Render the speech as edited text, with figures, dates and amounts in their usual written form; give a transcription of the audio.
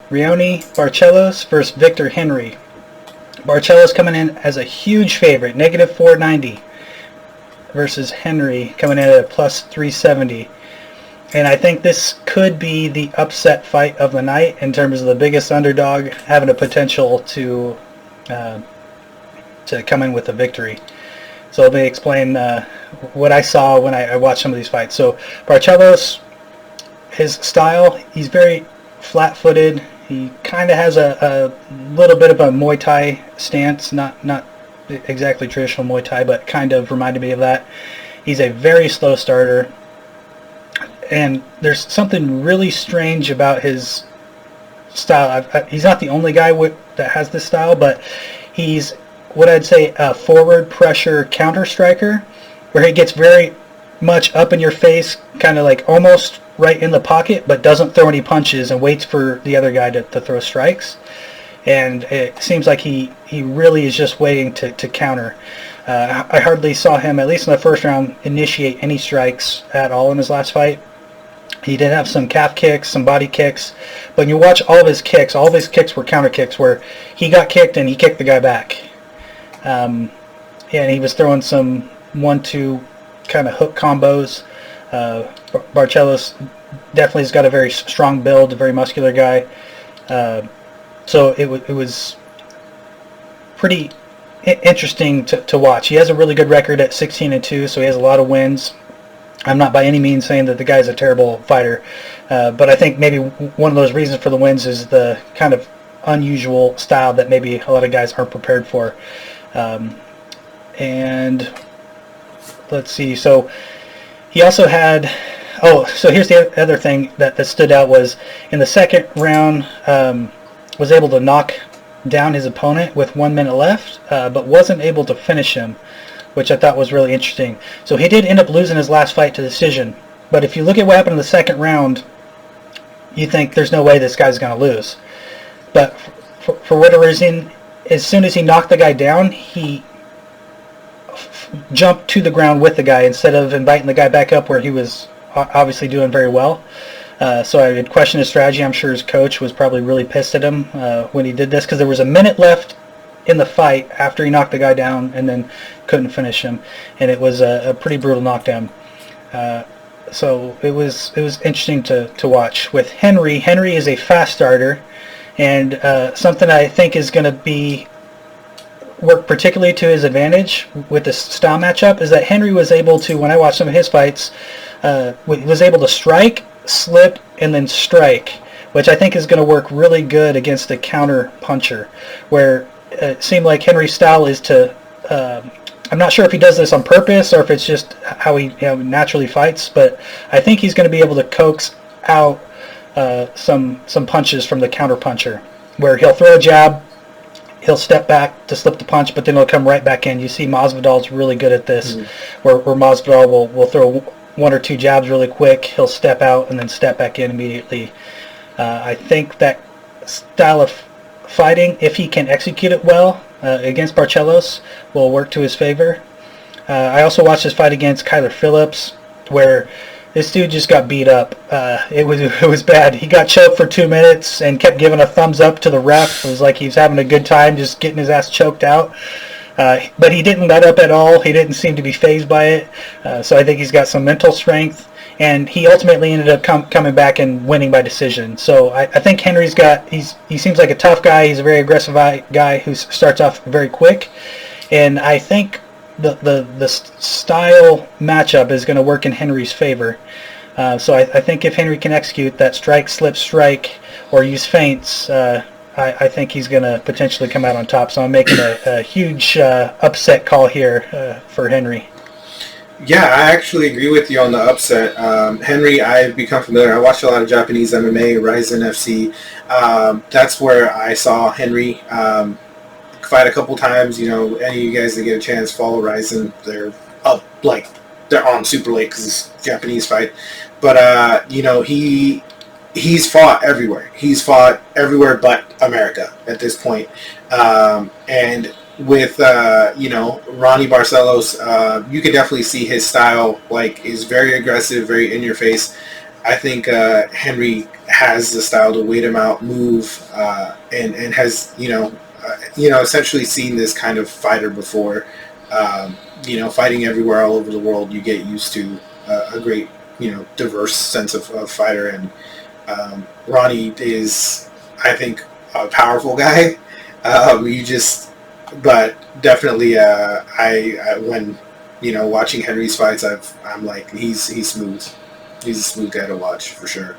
Raoni Barcelos versus Victor Henry. Barcelos coming in as a huge favorite, negative 490, versus Henry coming in at a plus 370. And I think this could be the upset fight of the night in terms of the biggest underdog having a potential to come in with a victory. So let me explain what I saw when I watched some of these fights. So Barcelos, his style, he's very flat-footed. He kind of has a little bit of a Muay Thai stance, not exactly traditional Muay Thai, but kind of reminded me of that. He's a very slow starter. And there's something really strange about his style. He's not the only guy that has this style, but he's what I'd say a forward pressure counter striker, where he gets very much up in your face, kind of like almost right in the pocket, but doesn't throw any punches and waits for the other guy to throw strikes. And it seems like he really is just waiting to counter. I hardly saw him, at least in the first round, initiate any strikes at all in his last fight. He did have some calf kicks, some body kicks, but when you watch all of his kicks were counter kicks where he got kicked and he kicked the guy back. And he was throwing some 1-2 kind of hook combos. Barcelos definitely has got a very strong build, a very muscular guy. So it was pretty interesting to watch. He has a really good record at 16-2, so he has a lot of wins. I'm not by any means saying that the guy's a terrible fighter, but I think maybe one of those reasons for the wins is the kind of unusual style that maybe a lot of guys aren't prepared for. And let's see, so he also had, so here's the other thing that stood out was in the second round, was able to knock down his opponent with 1 minute left, but wasn't able to finish him, which I thought was really interesting. So he did end up losing his last fight to decision, but if you look at what happened in the second round, you think there's no way this guy's going to lose. But for whatever reason, as soon as he knocked the guy down, he jumped to the ground with the guy instead of inviting the guy back up where he was obviously doing very well. So I would question his strategy. I'm sure his coach was probably really pissed at him when he did this, because there was a minute left in the fight after he knocked the guy down and then couldn't finish him, and it was a pretty brutal knockdown. So it was interesting to watch. With Henry is a fast starter, and something I think is going to work particularly to his advantage with this style matchup is that Henry was able to, when I watched some of his fights, was able to strike, slip, and then strike, which I think is going to work really good against a counter puncher, where it seemed like Henry's style is to, I'm not sure if he does this on purpose or if it's just how he naturally fights, but I think he's going to be able to coax out some punches from the counter puncher, where he'll throw a jab, he'll step back to slip the punch, but then he'll come right back in. You see Masvidal's really good at this, where Masvidal will throw 1 or 2 jabs really quick, he'll step out and then step back in immediately. I think that style of fighting, if he can execute it well against Barcelos, will work to his favor. I also watched his fight against Kyler Phillips, where this dude just got beat up. It was bad. He got choked for 2 minutes and kept giving a thumbs up to the ref. It was like he was having a good time just getting his ass choked out. But he didn't let up at all. He didn't seem to be fazed by it. So I think he's got some mental strength. And he ultimately ended up coming back and winning by decision. So I think Henry's he seems like a tough guy. He's a very aggressive guy who starts off very quick. And I think the style matchup is going to work in Henry's favor. So I think if Henry can execute that strike, slip, strike, or use feints, I think he's going to potentially come out on top. So I'm making a huge upset call here for Henry. Yeah, I actually agree with you on the upset. Henry, I've become familiar. I watched a lot of Japanese MMA, Ryzen FC. That's where I saw Henry fight a couple times. Any of you guys that get a chance, follow Ryzen. They're up, they're on super late because it's a Japanese fight. But, he's fought everywhere. He's fought everywhere but America at this point. And with Raoni Barcelos, you can definitely see his style is very aggressive, very in your face. I think Henry has the style to wait him out, move, and has essentially seen this kind of fighter before. Fighting everywhere all over the world, you get used to a great diverse sense of fighter, and Ronnie is, I think, a powerful guy. But definitely, I when watching Henry's fights, I'm like he's smooth. He's a smooth guy to watch for sure.